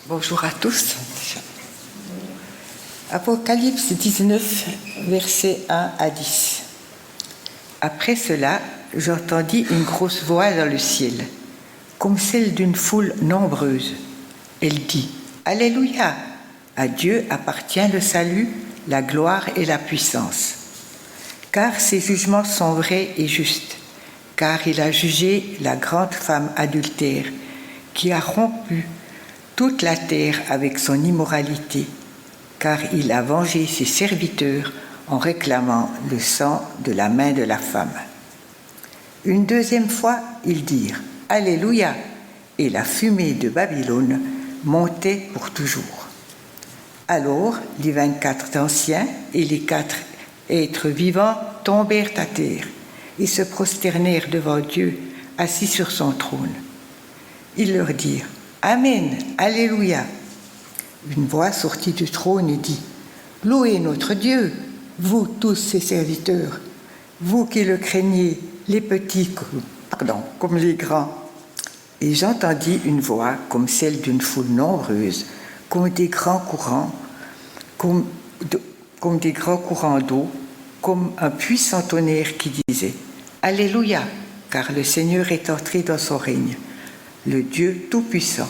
Bonjour à tous. Apocalypse 19, versets 1 à 10. Après cela, j'entendis une grosse voix dans le ciel, comme celle d'une foule nombreuse. Elle dit « Alléluia ! À Dieu appartient le salut, la gloire et la puissance. Car ses jugements sont vrais et justes, car il a jugé la grande femme adultère, qui a rompu toute la terre avec son immoralité, car il a vengé ses serviteurs en réclamant le sang de la main de la femme. » Une deuxième fois, ils dirent « Alléluia !» et la fumée de Babylone montait pour toujours. Alors les 24 anciens et les 4 êtres vivants tombèrent à terre et se prosternèrent devant Dieu assis sur son trône. Ils leur dirent « Amen, Alléluia !» Une voix sortit du trône et dit « Louez notre Dieu, vous tous ses serviteurs, vous qui le craignez, les petits comme les grands. » Et j'entendis une voix comme celle d'une foule nombreuse, comme des grands courants d'eau, comme un puissant tonnerre qui disait « Alléluia, car le Seigneur est entré dans son règne, le Dieu Tout-Puissant.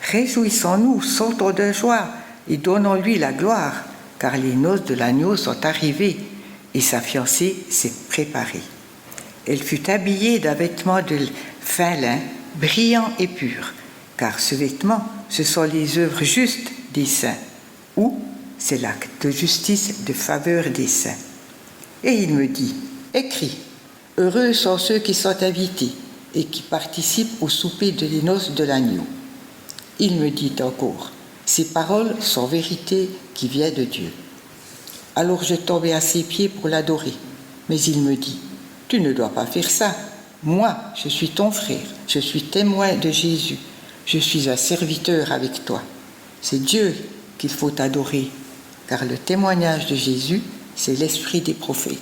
Réjouissons-nous, sautons de joie et donnons-lui la gloire, car les noces de l'agneau sont arrivées et sa fiancée s'est préparée. Elle fut habillée d'un vêtement de fin lin, brillant et pur, car ce vêtement, ce sont les œuvres justes des saints, ou c'est l'acte de justice de faveur des saints. Et il me dit, écris, heureux sont ceux qui sont invités et qui participent au souper de les noces de l'agneau. Il me dit encore, ces paroles sont vérité qui vient de Dieu. Alors je tombai à ses pieds pour l'adorer, mais il me dit, tu ne dois pas faire ça. Moi, je suis ton frère, je suis témoin de Jésus, je suis un serviteur avec toi. C'est Dieu qu'il faut adorer, car le témoignage de Jésus, c'est l'esprit des prophètes.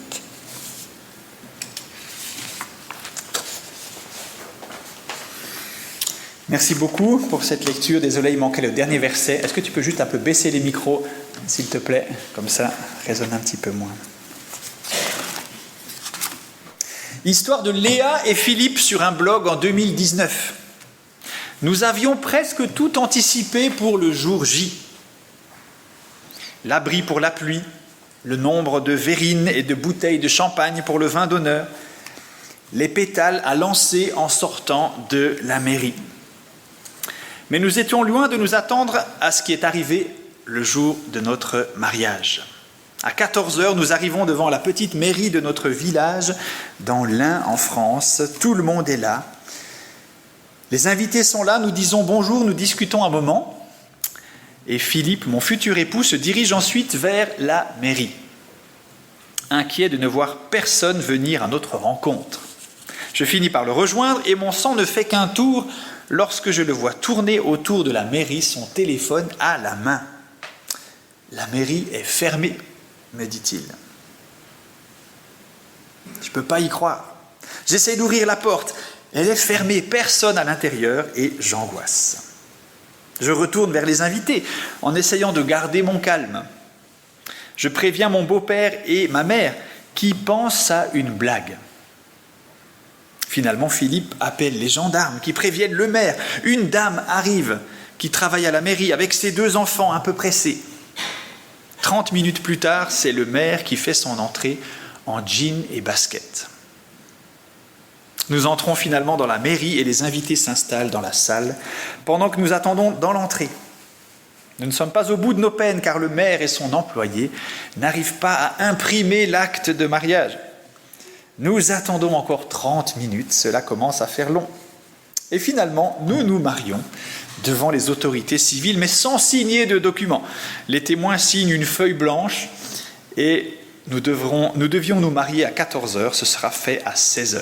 Merci beaucoup pour cette lecture. Désolé, il manquait le dernier verset. Est-ce que tu peux juste un peu baisser les micros, s'il te plaît? Comme ça, résonne un petit peu moins. Histoire de Léa et Philippe sur un blog en 2019. Nous avions presque tout anticipé pour le jour J. L'abri pour la pluie, le nombre de verrines et de bouteilles de champagne pour le vin d'honneur, les pétales à lancer en sortant de la mairie. Mais nous étions loin de nous attendre à ce qui est arrivé le jour de notre mariage. À 14h, nous arrivons devant la petite mairie de notre village, dans l'Ain, en France. Tout le monde est là. Les invités sont là, nous disons bonjour, nous discutons un moment. Et Philippe, mon futur époux, se dirige ensuite vers la mairie, inquiet de ne voir personne venir à notre rencontre. Je finis par le rejoindre et mon sang ne fait qu'un tour lorsque je le vois tourner autour de la mairie, son téléphone à la main. La mairie est fermée, me dit-il. Je ne peux pas y croire. J'essaie d'ouvrir la porte. Elle est fermée, personne à l'intérieur et j'angoisse. Je retourne vers les invités en essayant de garder mon calme. Je préviens mon beau-père et ma mère qui pensent à une blague. Finalement, Philippe appelle les gendarmes qui préviennent le maire. Une dame arrive qui travaille à la mairie avec ses 2 enfants un peu pressés. 30 minutes plus tard, c'est le maire qui fait son entrée en jean et basket. Nous entrons finalement dans la mairie et les invités s'installent dans la salle pendant que nous attendons dans l'entrée. Nous ne sommes pas au bout de nos peines car le maire et son employé n'arrivent pas à imprimer l'acte de mariage. Nous attendons encore 30 minutes, cela commence à faire long. Et finalement, nous nous marions devant les autorités civiles, mais sans signer de documents. Les témoins signent une feuille blanche et nous devions nous marier à 14h, ce sera fait à 16h.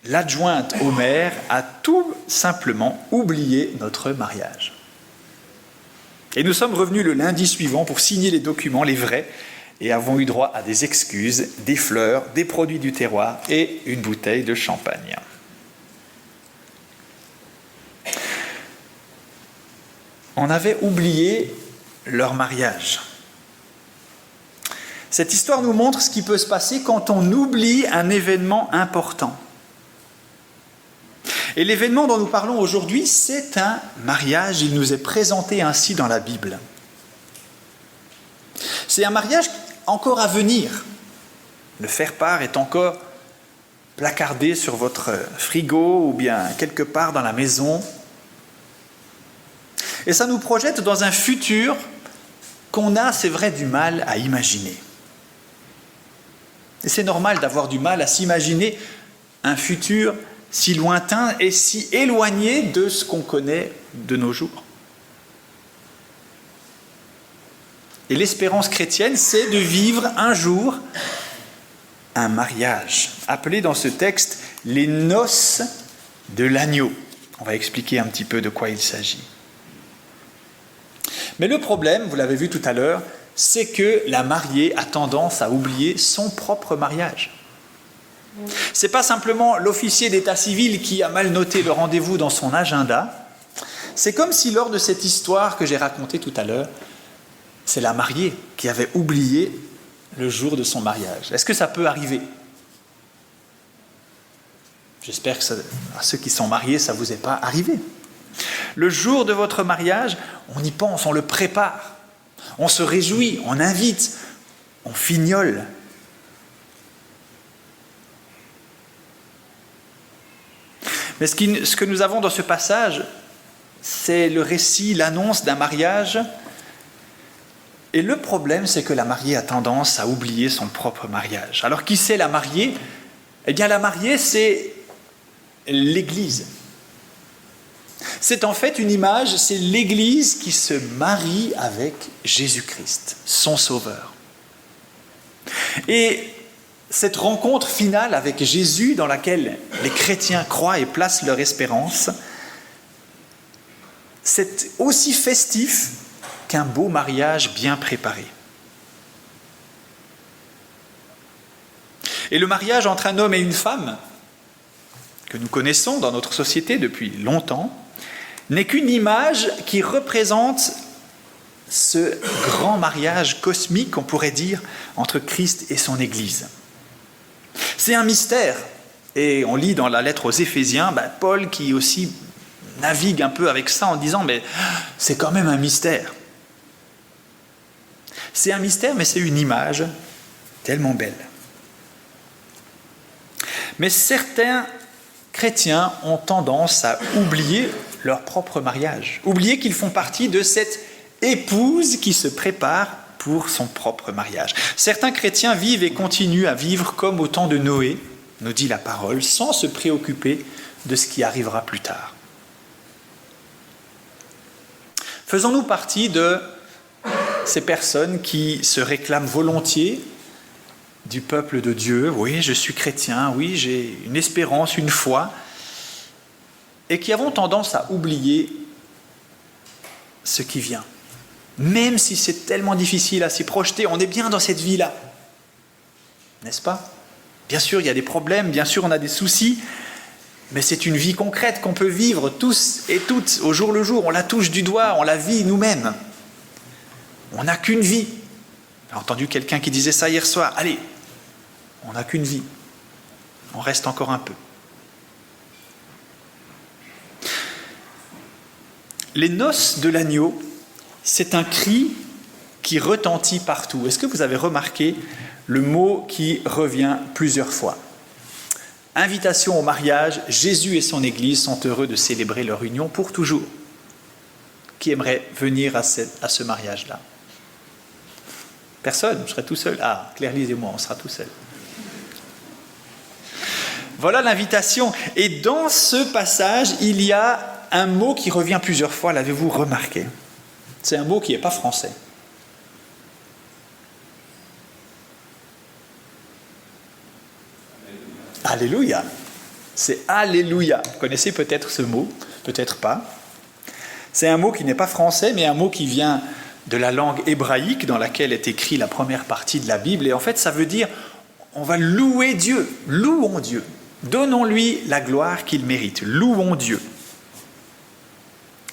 L'adjointe au maire a tout simplement oublié notre mariage. Et nous sommes revenus le lundi suivant pour signer les documents, les vrais, et avons eu droit à des excuses, des fleurs, des produits du terroir et une bouteille de champagne. en avaient oublié leur mariage. Cette histoire nous montre ce qui peut se passer quand on oublie un événement important. Et l'événement dont nous parlons aujourd'hui, c'est un mariage. Il nous est présenté ainsi dans la Bible. C'est un mariage encore à venir. Le faire-part est encore placardé sur votre frigo ou bien quelque part dans la maison. Et ça nous projette dans un futur qu'on a, c'est vrai, du mal à imaginer. Et c'est normal d'avoir du mal à s'imaginer un futur si lointain et si éloigné de ce qu'on connaît de nos jours. Et l'espérance chrétienne, c'est de vivre un jour un mariage, appelé dans ce texte les noces de l'agneau. On va expliquer un petit peu de quoi il s'agit. Mais le problème, vous l'avez vu tout à l'heure, c'est que la mariée a tendance à oublier son propre mariage. Ce n'est pas simplement l'officier d'état civil qui a mal noté le rendez-vous dans son agenda. C'est comme si lors de cette histoire que j'ai racontée tout à l'heure, c'est la mariée qui avait oublié le jour de son mariage. Est-ce que ça peut arriver ? J'espère que à ceux qui sont mariés, ça ne vous est pas arrivé. Le jour de votre mariage, on y pense, on le prépare, on se réjouit, on invite, on fignole. Mais ce que nous avons dans ce passage, c'est le récit, l'annonce d'un mariage. Et le problème, c'est que la mariée a tendance à oublier son propre mariage. Alors, qui c'est la mariée ? Eh bien, la mariée, c'est l'Église. C'est en fait une image, c'est l'Église qui se marie avec Jésus-Christ, son Sauveur. Et cette rencontre finale avec Jésus, dans laquelle les chrétiens croient et placent leur espérance, c'est aussi festif qu'un beau mariage bien préparé. Et le mariage entre un homme et une femme, que nous connaissons dans notre société depuis longtemps, n'est qu'une image qui représente ce grand mariage cosmique, on pourrait dire, entre Christ et son Église. C'est un mystère. Et on lit dans la lettre aux Éphésiens, Paul qui aussi navigue un peu avec ça en disant « mais c'est quand même un mystère ». C'est un mystère, mais c'est une image tellement belle. Mais certains chrétiens ont tendance à oublier leur propre mariage, oublier qu'ils font partie de cette épouse qui se prépare pour son propre mariage. Certains chrétiens vivent et continuent à vivre comme au temps de Noé, nous dit la parole, sans se préoccuper de ce qui arrivera plus tard. Faisons-nous partie de ces personnes qui se réclament volontiers du peuple de Dieu ? Oui, je suis chrétien, oui, j'ai une espérance, une foi, et qui avons tendance à oublier ce qui vient. Même si c'est tellement difficile à s'y projeter, on est bien dans cette vie-là. N'est-ce pas ? Bien sûr, il y a des problèmes, bien sûr, on a des soucis, mais c'est une vie concrète qu'on peut vivre tous et toutes au jour le jour. On la touche du doigt, on la vit nous-mêmes. On n'a qu'une vie. J'ai entendu quelqu'un qui disait ça hier soir. Allez, on n'a qu'une vie. On reste encore un peu. Les noces de l'agneau, c'est un cri qui retentit partout. Est-ce que vous avez remarqué le mot qui revient plusieurs fois ? Invitation au mariage, Jésus et son Église sont heureux de célébrer leur union pour toujours. Qui aimerait venir à ce mariage-là ? Personne, je serai tout seul. Ah, Claire-Lise et moi, on sera tout seuls. Voilà l'invitation. Et dans ce passage, il y a un mot qui revient plusieurs fois, l'avez-vous remarqué ? C'est un mot qui n'est pas français. Alléluia. C'est Alléluia. Vous connaissez peut-être ce mot, peut-être pas. C'est un mot qui n'est pas français, mais un mot qui vient de la langue hébraïque dans laquelle est écrite la première partie de la Bible. Et en fait, ça veut dire, on va louer Dieu. Louons Dieu. Donnons-lui la gloire qu'il mérite. Louons Dieu.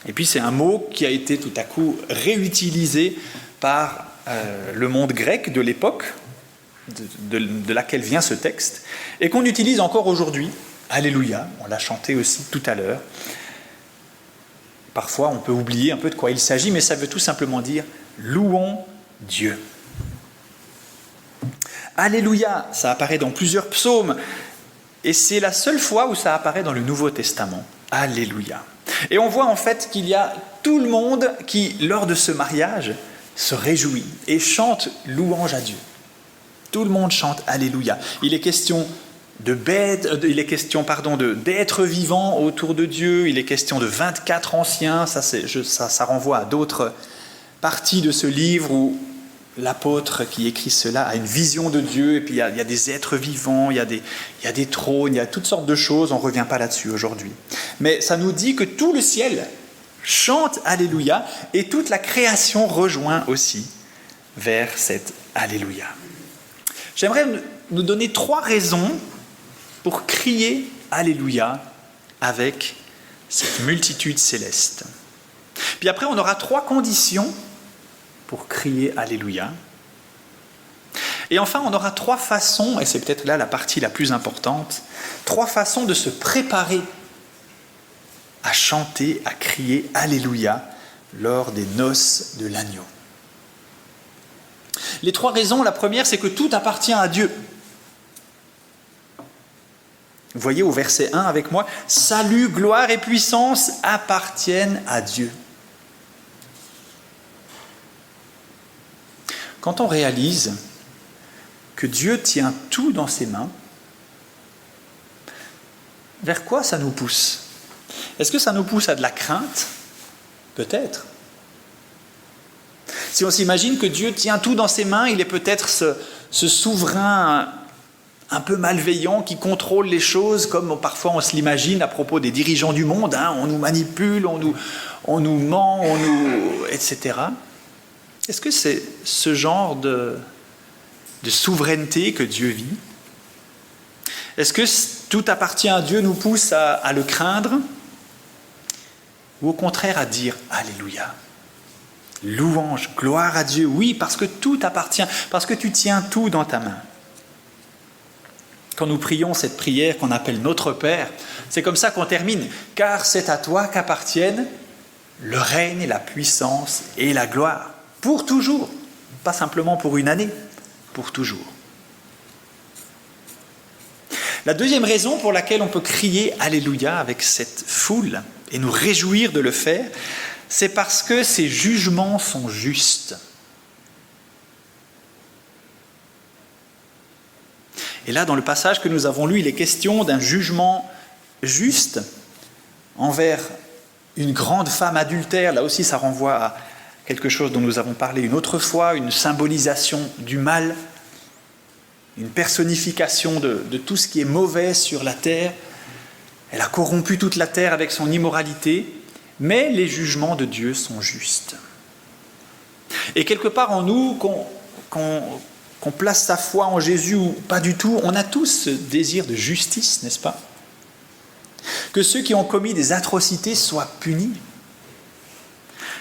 Et puis c'est un mot qui a été tout à coup réutilisé par le monde grec de l'époque de laquelle vient ce texte, et qu'on utilise encore aujourd'hui. Alléluia, on l'a chanté aussi tout à l'heure. Parfois on peut oublier un peu de quoi il s'agit, mais ça veut tout simplement dire « louons Dieu ». Alléluia, ça apparaît dans plusieurs psaumes, et c'est la seule fois où ça apparaît dans le Nouveau Testament. Alléluia. Et on voit en fait qu'il y a tout le monde qui, lors de ce mariage, se réjouit et chante louange à Dieu. Tout le monde chante Alléluia. Il est question d'êtres vivants autour de Dieu. Il est question de 24 anciens. Ça renvoie à d'autres parties de ce livre où l'apôtre qui écrit cela a une vision de Dieu. Et puis il y a des êtres vivants, il y a des trônes, il y a toutes sortes de choses. On ne revient pas là-dessus aujourd'hui. Mais ça nous dit que tout le ciel chante Alléluia et toute la création rejoint aussi vers cet Alléluia. J'aimerais nous donner 3 raisons pour crier Alléluia avec cette multitude céleste. Puis après, on aura 3 conditions pour crier Alléluia. Et enfin, on aura 3 façons, et c'est peut-être là la partie la plus importante, 3 façons de se préparer à chanter, à crier Alléluia lors des noces de l'agneau. Les 3 raisons, la première, c'est que tout appartient à Dieu. Vous voyez au verset 1 avec moi, « Salut, gloire et puissance appartiennent à Dieu ». Quand on réalise que Dieu tient tout dans ses mains, vers quoi ça nous pousse ? Est-ce que ça nous pousse à de la crainte ? Peut-être. Si on s'imagine que Dieu tient tout dans ses mains, il est peut-être ce souverain un peu malveillant qui contrôle les choses comme parfois on se l'imagine à propos des dirigeants du monde. On nous manipule, on nous ment, etc. Est-ce que c'est ce genre de souveraineté que Dieu vit ? Est-ce que tout appartient à Dieu nous pousse à le craindre ? Ou au contraire à dire Alléluia ? Louange, gloire à Dieu, oui, parce que tout appartient, parce que tu tiens tout dans ta main. Quand nous prions cette prière qu'on appelle Notre Père, c'est comme ça qu'on termine. Car c'est à toi qu'appartiennent le règne, la puissance et la gloire. Pour toujours. Pas simplement pour une année, pour toujours. La deuxième raison pour laquelle on peut crier Alléluia avec cette foule et nous réjouir de le faire, c'est parce que ses jugements sont justes. Et là, dans le passage que nous avons lu, il est question d'un jugement juste envers une grande femme adultère. Là aussi, ça renvoie à quelque chose dont nous avons parlé une autre fois, une symbolisation du mal, une personnification de tout ce qui est mauvais sur la terre. Elle a corrompu toute la terre avec son immoralité, mais les jugements de Dieu sont justes. Et quelque part en nous, qu'on place sa foi en Jésus ou pas du tout, on a tous ce désir de justice, n'est-ce pas ? Que ceux qui ont commis des atrocités soient punis,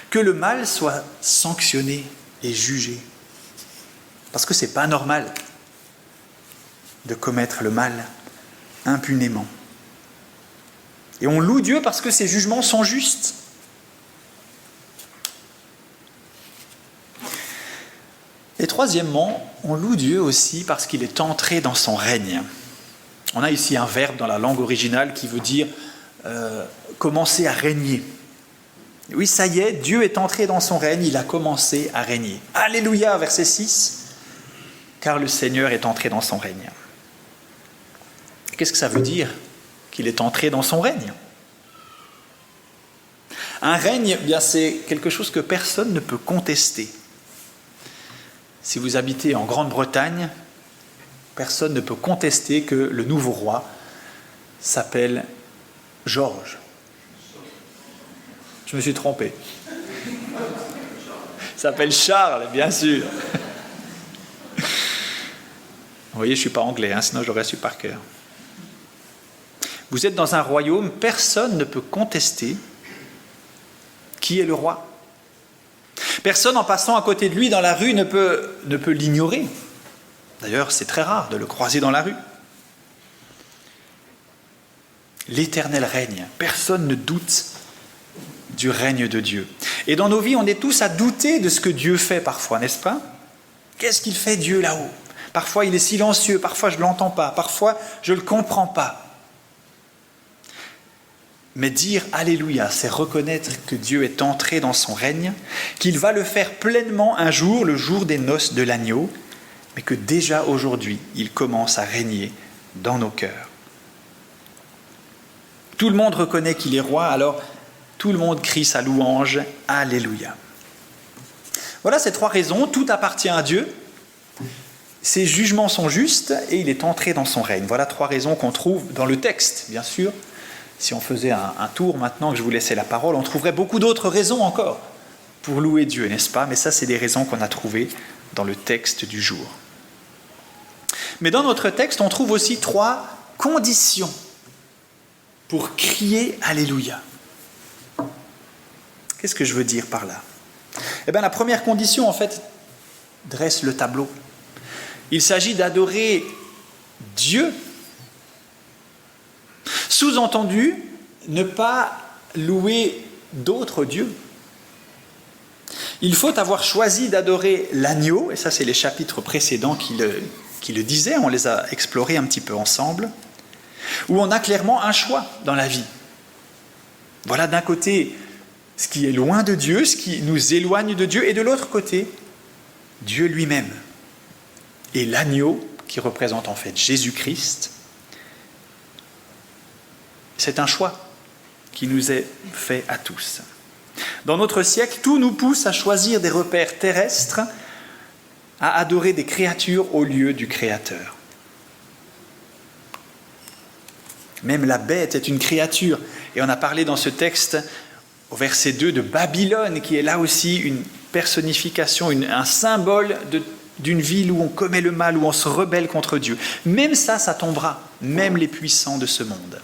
que le mal soit sanctionné et jugé. Parce que ce n'est pas normal de commettre le mal impunément. Et on loue Dieu parce que ses jugements sont justes. Et troisièmement, on loue Dieu aussi parce qu'il est entré dans son règne. On a ici un verbe dans la langue originale qui veut dire commencer à régner. Oui, ça y est, Dieu est entré dans son règne, il a commencé à régner. Alléluia, verset 6, car le Seigneur est entré dans son règne. Qu'est-ce que ça veut dire qu'il est entré dans son règne ? Un règne, bien, c'est quelque chose que personne ne peut contester. Si vous habitez en Grande-Bretagne, personne ne peut contester que le nouveau roi s'appelle George. Je me suis trompé. Il s'appelle Charles, bien sûr. Vous voyez, je ne suis pas anglais, sinon j'aurais su par cœur. Vous êtes dans un royaume, personne ne peut contester qui est le roi. Personne en passant à côté de lui dans la rue ne peut l'ignorer. D'ailleurs, c'est très rare de le croiser dans la rue. L'Éternel règne. Personne ne doute du règne de Dieu. Et dans nos vies, on est tous à douter de ce que Dieu fait parfois, n'est-ce pas? Qu'est-ce qu'il fait Dieu là-haut? Parfois, il est silencieux, parfois je ne l'entends pas, parfois je ne le comprends pas. Mais dire Alléluia, c'est reconnaître que Dieu est entré dans son règne, qu'il va le faire pleinement un jour, le jour des noces de l'agneau, mais que déjà aujourd'hui, il commence à régner dans nos cœurs. Tout le monde reconnaît qu'il est roi, alors tout le monde crie sa louange, Alléluia. Voilà ces 3 raisons, tout appartient à Dieu, ses jugements sont justes et il est entré dans son règne. Voilà 3 raisons qu'on trouve dans le texte, bien sûr. Si on faisait un tour maintenant, que je vous laissais la parole, on trouverait beaucoup d'autres raisons encore pour louer Dieu, n'est-ce pas? Mais ça, c'est des raisons qu'on a trouvées dans le texte du jour. Mais dans notre texte, on trouve aussi 3 conditions pour crier Alléluia. Qu'est-ce que je veux dire par là? Eh bien, la première condition, en fait, dresse le tableau. Il s'agit d'adorer Dieu. Sous-entendu, ne pas louer d'autres dieux. Il faut avoir choisi d'adorer l'agneau, et ça c'est les chapitres précédents qui le disaient, on les a explorés un petit peu ensemble, où on a clairement un choix dans la vie. Voilà d'un côté ce qui est loin de Dieu, ce qui nous éloigne de Dieu, et de l'autre côté, Dieu lui-même. Et l'agneau, qui représente en fait Jésus-Christ, c'est un choix qui nous est fait à tous. Dans notre siècle, tout nous pousse à choisir des repères terrestres, à adorer des créatures au lieu du Créateur. Même la bête est une créature. Et on a parlé dans ce texte, au verset 2, de Babylone, qui est là aussi une personnification, un symbole d'une ville où on commet le mal, où on se rebelle contre Dieu. Même ça tombera, même les puissants de ce monde.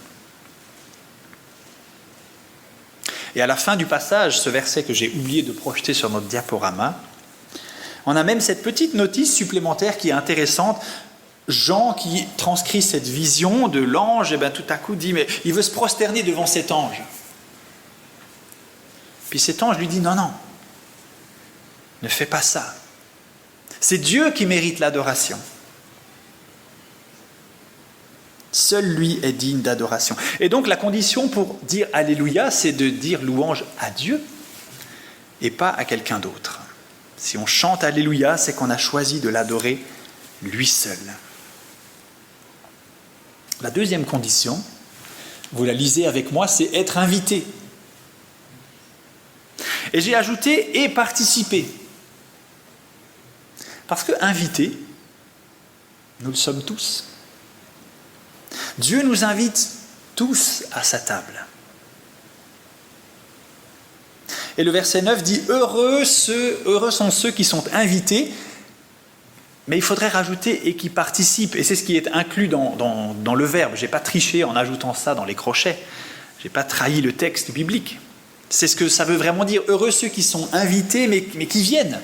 Et à la fin du passage, ce verset que j'ai oublié de projeter sur notre diaporama, on a même cette petite notice supplémentaire qui est intéressante. Jean, qui transcrit cette vision de l'ange, tout à coup dit, mais il veut se prosterner devant cet ange. Puis cet ange lui dit, non, ne fais pas ça. C'est Dieu qui mérite l'adoration. Seul lui est digne d'adoration. Et donc la condition pour dire Alléluia, c'est de dire louange à Dieu et pas à quelqu'un d'autre. Si on chante Alléluia, c'est qu'on a choisi de l'adorer lui seul. La deuxième condition, vous la lisez avec moi, c'est être invité. Et j'ai ajouté « et participer ». Parce que invité, nous le sommes tous. Dieu nous invite tous à sa table. Et le verset 9 dit « Heureux sont ceux qui sont invités », mais il faudrait rajouter « et qui participent ». Et c'est ce qui est inclus dans le verbe. Je n'ai pas triché en ajoutant ça dans les crochets. Je n'ai pas trahi le texte biblique. C'est ce que ça veut vraiment dire. Heureux ceux qui sont invités, mais qui viennent.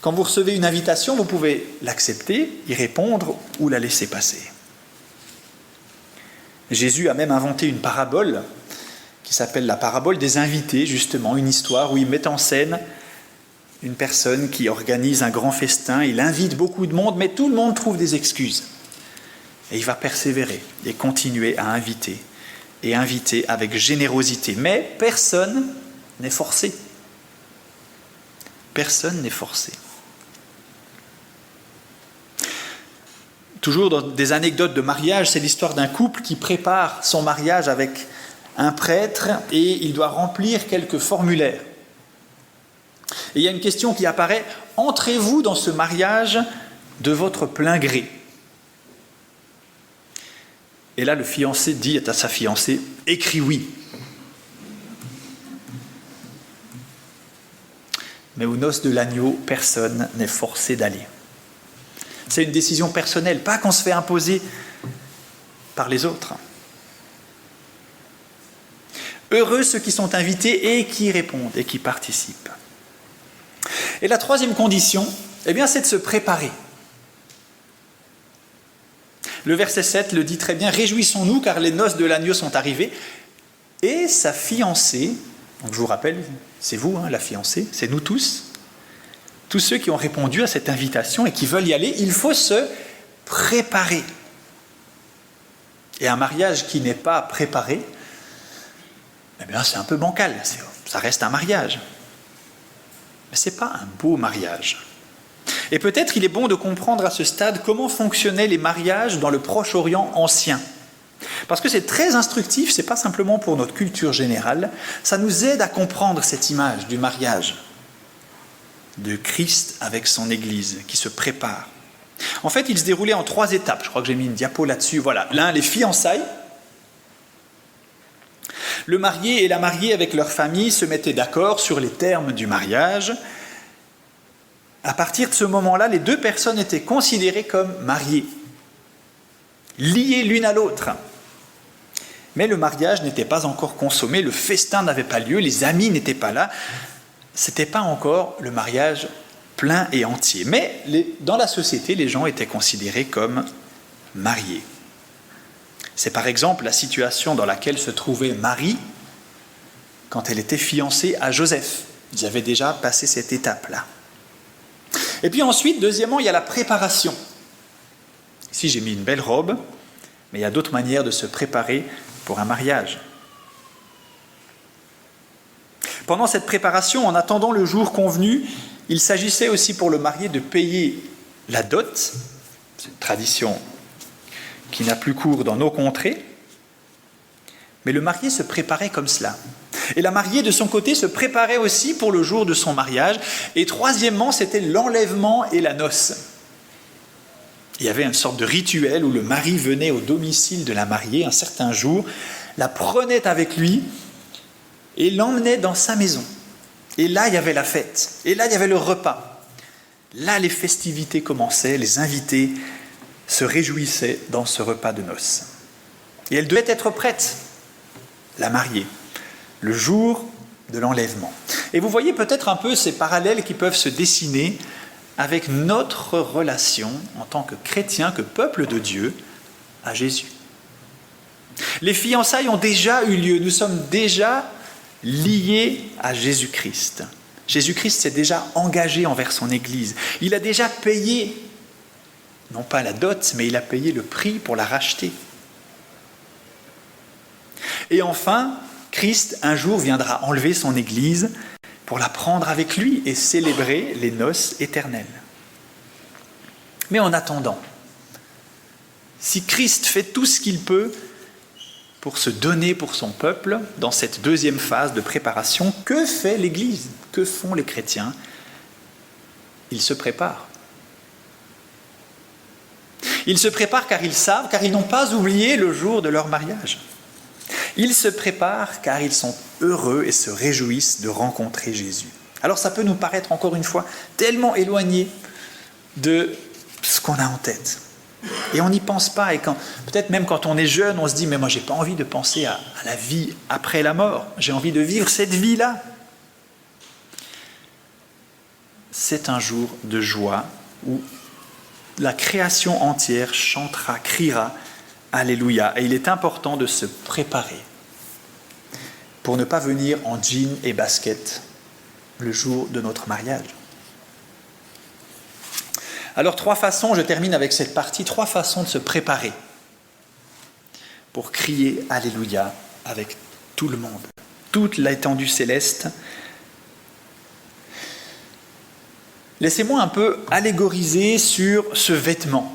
Quand vous recevez une invitation, vous pouvez l'accepter, y répondre ou la laisser passer. Jésus a même inventé une parabole qui s'appelle la parabole des invités, justement, une histoire où il met en scène une personne qui organise un grand festin, il invite beaucoup de monde, mais tout le monde trouve des excuses. Et il va persévérer et continuer à inviter, et inviter avec générosité. Mais personne n'est forcé. Personne n'est forcé. Toujours dans des anecdotes de mariage, c'est l'histoire d'un couple qui prépare son mariage avec un prêtre et il doit remplir quelques formulaires. Et il y a une question qui apparaît, entrez-vous dans ce mariage de votre plein gré? Et là, le fiancé dit à sa fiancée, écris oui. Mais aux noces de l'agneau, personne n'est forcé d'aller. C'est une décision personnelle, pas qu'on se fait imposer par les autres. Heureux ceux qui sont invités et qui répondent et qui participent. Et la troisième condition, eh bien, c'est de se préparer. Le verset 7 le dit très bien, « Réjouissons-nous car les noces de l'agneau sont arrivées. » Et sa fiancée, donc je vous rappelle, c'est vous, la fiancée, c'est nous tous ceux qui ont répondu à cette invitation et qui veulent y aller, il faut se préparer. Et un mariage qui n'est pas préparé, eh bien, c'est un peu bancal, ça reste un mariage. Mais ce n'est pas un beau mariage. Et peut-être il est bon de comprendre à ce stade comment fonctionnaient les mariages dans le Proche-Orient ancien. Parce que c'est très instructif, ce n'est pas simplement pour notre culture générale, ça nous aide à comprendre cette image du mariage de Christ avec son Église qui se prépare. En fait, il se déroulait en 3 étapes. Je crois que j'ai mis une diapo là-dessus. Voilà. L'un, les fiançailles. Le marié et la mariée avec leur famille se mettaient d'accord sur les termes du mariage. À partir de ce moment-là, les 2 personnes étaient considérées comme mariées, liées l'une à l'autre. Mais le mariage n'était pas encore consommé, le festin n'avait pas lieu, les amis n'étaient pas là. Ce n'était pas encore le mariage plein et entier. Mais dans la société, les gens étaient considérés comme mariés. C'est par exemple la situation dans laquelle se trouvait Marie quand elle était fiancée à Joseph. Ils avaient déjà passé cette étape-là. Et puis ensuite, deuxièmement, il y a la préparation. Ici, j'ai mis une belle robe, mais il y a d'autres manières de se préparer pour un mariage. Pendant cette préparation, en attendant le jour convenu, il s'agissait aussi pour le marié de payer la dot. C'est une tradition qui n'a plus cours dans nos contrées. Mais le marié se préparait comme cela. Et la mariée, de son côté, se préparait aussi pour le jour de son mariage. Et troisièmement, c'était l'enlèvement et la noce. Il y avait une sorte de rituel où le mari venait au domicile de la mariée un certain jour, la prenait avec lui et l'emmenait dans sa maison. Et là, il y avait la fête. Et là, il y avait le repas. Là, les festivités commençaient, les invités se réjouissaient dans ce repas de noces. Et elle devait être prête, la mariée, le jour de l'enlèvement. Et vous voyez peut-être un peu ces parallèles qui peuvent se dessiner avec notre relation en tant que chrétien, que peuple de Dieu, à Jésus. Les fiançailles ont déjà eu lieu, nous sommes déjà liés à Jésus-Christ. Jésus-Christ s'est déjà engagé envers son Église. Il a déjà payé, non pas la dot, mais il a payé le prix pour la racheter. Et enfin, Christ, un jour, viendra enlever son Église pour la prendre avec lui et célébrer les noces éternelles. Mais en attendant, si Christ fait tout ce qu'il peut pour se donner pour son peuple dans cette deuxième phase de préparation, que fait l'Église? Que font les chrétiens? Ils se préparent. Ils se préparent car ils savent, car ils n'ont pas oublié le jour de leur mariage. Ils se préparent car ils sont heureux et se réjouissent de rencontrer Jésus. Alors ça peut nous paraître encore une fois tellement éloigné de ce qu'on a en tête. Et on n'y pense pas. Et peut-être même quand on est jeune, on se dit « mais moi je n'ai pas envie de penser à la vie après la mort. J'ai envie de vivre cette vie-là. » C'est un jour de joie où la création entière chantera, criera « Alléluia ». Et il est important de se préparer pour ne pas venir en jean et basket le jour de notre mariage. Alors 3 façons, je termine avec cette partie, 3 façons de se préparer pour crier « Alléluia » avec tout le monde, toute l'étendue céleste. Laissez-moi un peu allégoriser sur ce vêtement.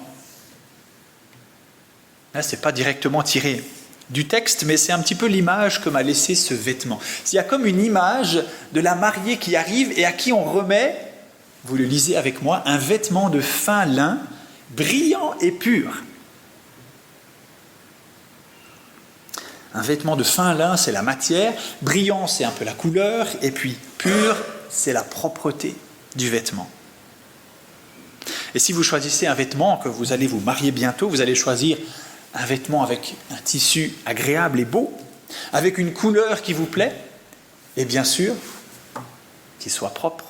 Là, ce n'est pas directement tiré du texte, mais c'est un petit peu l'image que m'a laissé ce vêtement. Il y a comme une image de la mariée qui arrive et à qui on remet, vous le lisez avec moi, un vêtement de fin lin, brillant et pur. Un vêtement de fin lin, c'est la matière, brillant, c'est un peu la couleur, et puis pur, c'est la propreté du vêtement. Et si vous choisissez un vêtement, que vous allez vous marier bientôt, vous allez choisir un vêtement avec un tissu agréable et beau, avec une couleur qui vous plaît, et bien sûr, qu'il soit propre.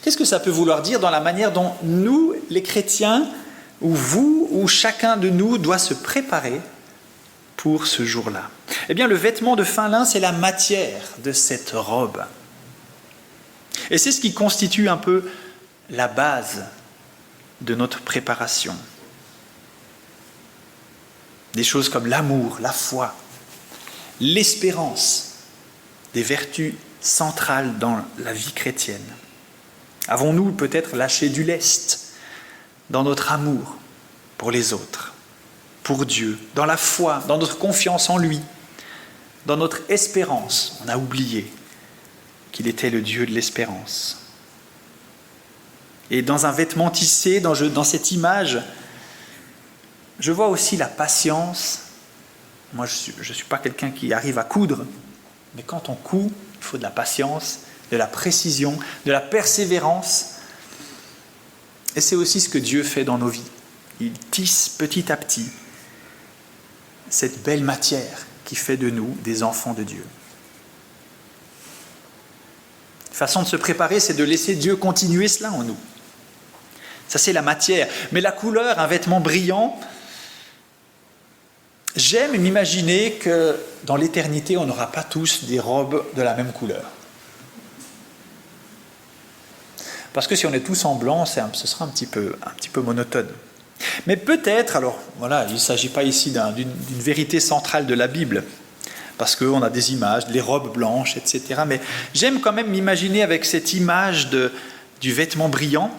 Qu'est-ce que ça peut vouloir dire dans la manière dont nous, les chrétiens, ou vous, ou chacun de nous doit se préparer pour ce jour-là? Eh bien, le vêtement de fin lin, c'est la matière de cette robe. Et c'est ce qui constitue un peu la base de notre préparation. Des choses comme l'amour, la foi, l'espérance, des vertus centrales dans la vie chrétienne. Avons-nous peut-être lâché du lest dans notre amour pour les autres, pour Dieu, dans la foi, dans notre confiance en lui, dans notre espérance? On a oublié qu'il était le Dieu de l'espérance. Et dans un vêtement tissé, dans cette image, je vois aussi la patience. Moi, je ne suis pas quelqu'un qui arrive à coudre, mais quand on coud, il faut de la patience, de la précision, de la persévérance. Et c'est aussi ce que Dieu fait dans nos vies. Il tisse petit à petit cette belle matière qui fait de nous des enfants de Dieu. La façon de se préparer, c'est de laisser Dieu continuer cela en nous. Ça, c'est la matière. Mais la couleur, un vêtement brillant, j'aime m'imaginer que dans l'éternité, on n'aura pas tous des robes de la même couleur. Parce que si on est tous en blanc, ce sera un petit peu monotone. Mais peut-être, alors voilà, il ne s'agit pas ici d'une vérité centrale de la Bible, parce qu'on a des images, les robes blanches, etc. Mais j'aime quand même m'imaginer avec cette image du vêtement brillant,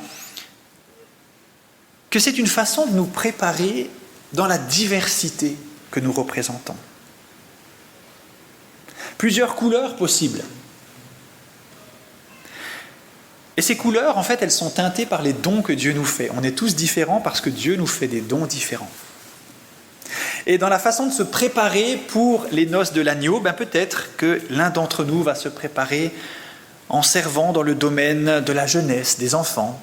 que c'est une façon de nous préparer dans la diversité que nous représentons. Plusieurs couleurs possibles. Et ces couleurs, en fait, elles sont teintées par les dons que Dieu nous fait. On est tous différents parce que Dieu nous fait des dons différents. Et dans la façon de se préparer pour les noces de l'agneau, peut-être que l'un d'entre nous va se préparer en servant dans le domaine de la jeunesse, des enfants,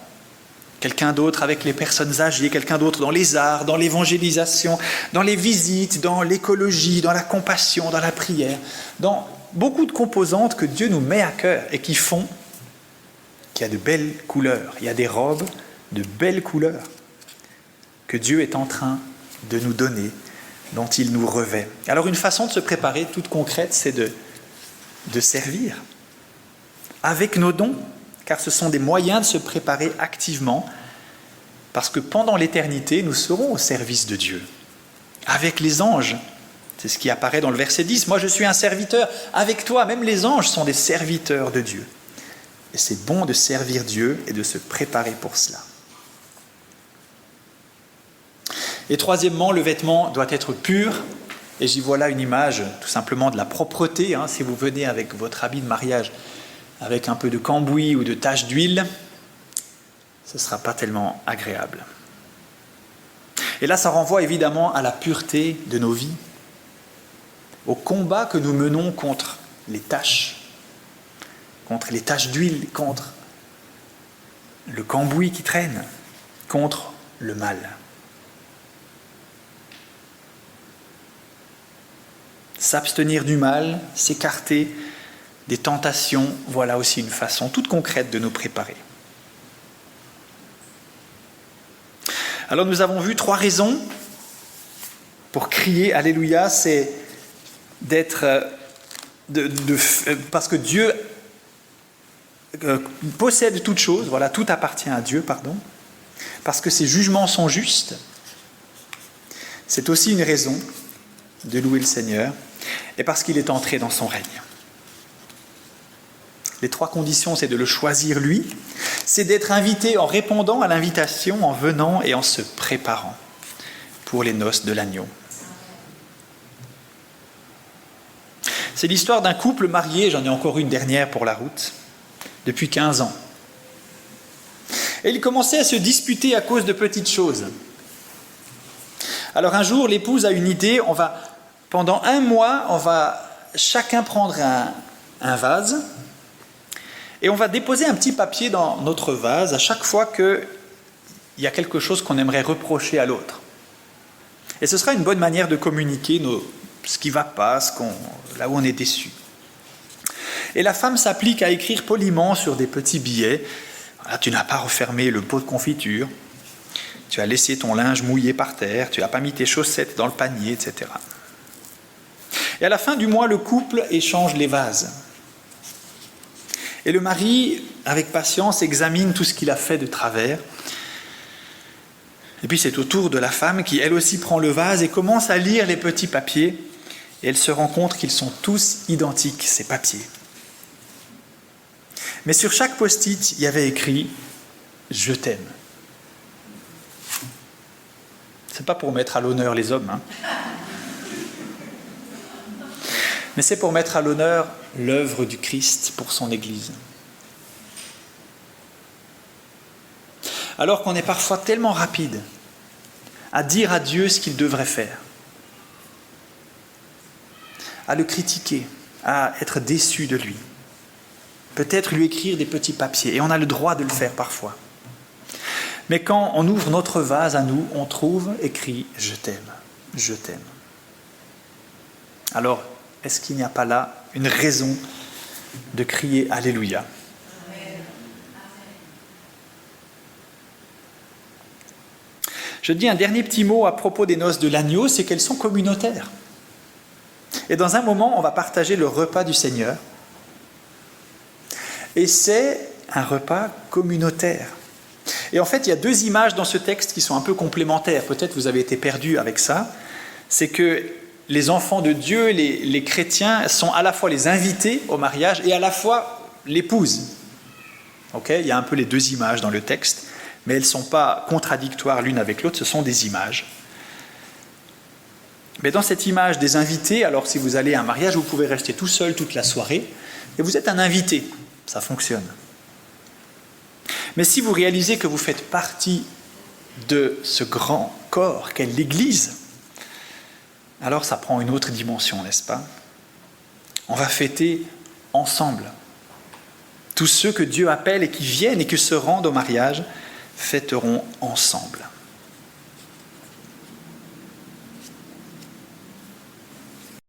quelqu'un d'autre avec les personnes âgées, quelqu'un d'autre dans les arts, dans l'évangélisation, dans les visites, dans l'écologie, dans la compassion, dans la prière, dans beaucoup de composantes que Dieu nous met à cœur et qui font qu'il y a de belles couleurs, il y a des robes de belles couleurs que Dieu est en train de nous donner, dont il nous revêt. Alors une façon de se préparer toute concrète, c'est de servir avec nos dons, car ce sont des moyens de se préparer activement, parce que pendant l'éternité, nous serons au service de Dieu, avec les anges. C'est ce qui apparaît dans le verset 10. Moi, je suis un serviteur avec toi. Même les anges sont des serviteurs de Dieu. Et c'est bon de servir Dieu et de se préparer pour cela. Et troisièmement, le vêtement doit être pur. Et j'y vois là une image tout simplement de la propreté. Si vous venez avec votre habit de mariage, avec un peu de cambouis ou de taches d'huile, ce ne sera pas tellement agréable. Et là, ça renvoie évidemment à la pureté de nos vies, au combat que nous menons contre les taches d'huile, contre le cambouis qui traîne, contre le mal. S'abstenir du mal, s'écarter des tentations, voilà aussi une façon toute concrète de nous préparer. Alors nous avons vu 3 raisons pour crier Alléluia, c'est parce que Dieu possède toute chose, voilà, tout appartient à Dieu, parce que ses jugements sont justes. C'est aussi une raison de louer le Seigneur, et parce qu'il est entré dans son règne. Les 3 conditions, c'est de le choisir lui, c'est d'être invité en répondant à l'invitation, en venant et en se préparant pour les noces de l'agneau. C'est l'histoire d'un couple marié, j'en ai encore une dernière pour la route, depuis 15 ans. Et ils commençaient à se disputer à cause de petites choses. Alors un jour, l'épouse a une idée, pendant 1 mois, on va chacun prendre un vase, et on va déposer un petit papier dans notre vase à chaque fois qu'il y a quelque chose qu'on aimerait reprocher à l'autre. Et ce sera une bonne manière de communiquer nos ce qui ne va pas, là où on est déçu. Et la femme s'applique à écrire poliment sur des petits billets. Voilà, tu n'as pas refermé le pot de confiture, tu as laissé ton linge mouillé par terre, tu n'as pas mis tes chaussettes dans le panier, etc. Et à la fin du mois, le couple échange les vases. Et le mari, avec patience, examine tout ce qu'il a fait de travers. Et puis c'est au tour de la femme qui, elle aussi, prend le vase et commence à lire les petits papiers. Et elle se rend compte qu'ils sont tous identiques, ces papiers. Mais sur chaque post-it, il y avait écrit « Je t'aime ». C'est pas pour mettre à l'honneur les hommes, hein. Mais c'est pour mettre à l'honneur l'œuvre du Christ pour son Église. Alors qu'on est parfois tellement rapide à dire à Dieu ce qu'il devrait faire, à le critiquer, à être déçu de lui, peut-être lui écrire des petits papiers, et on a le droit de le faire parfois. Mais quand on ouvre notre vase à nous, on trouve écrit « Je t'aime, je t'aime ». Alors, est-ce qu'il n'y a pas là une raison de crier Alléluia ? Je dis un dernier petit mot à propos des noces de l'agneau, c'est qu'elles sont communautaires. Et dans un moment, on va partager le repas du Seigneur. Et c'est un repas communautaire. Et en fait, il y a deux images dans ce texte qui sont un peu complémentaires. Peut-être vous avez été perdus avec ça. C'est que les enfants de Dieu, les chrétiens, sont à la fois les invités au mariage et à la fois l'épouse. Okay ? Il y a un peu les deux images dans le texte, mais elles ne sont pas contradictoires l'une avec l'autre, ce sont des images. Mais dans cette image des invités, alors si vous allez à un mariage, vous pouvez rester tout seul toute la soirée, et vous êtes un invité, ça fonctionne. Mais si vous réalisez que vous faites partie de ce grand corps qu'est l'Église, alors ça prend une autre dimension, n'est-ce pas ? On va fêter ensemble. Tous ceux que Dieu appelle et qui viennent et qui se rendent au mariage fêteront ensemble.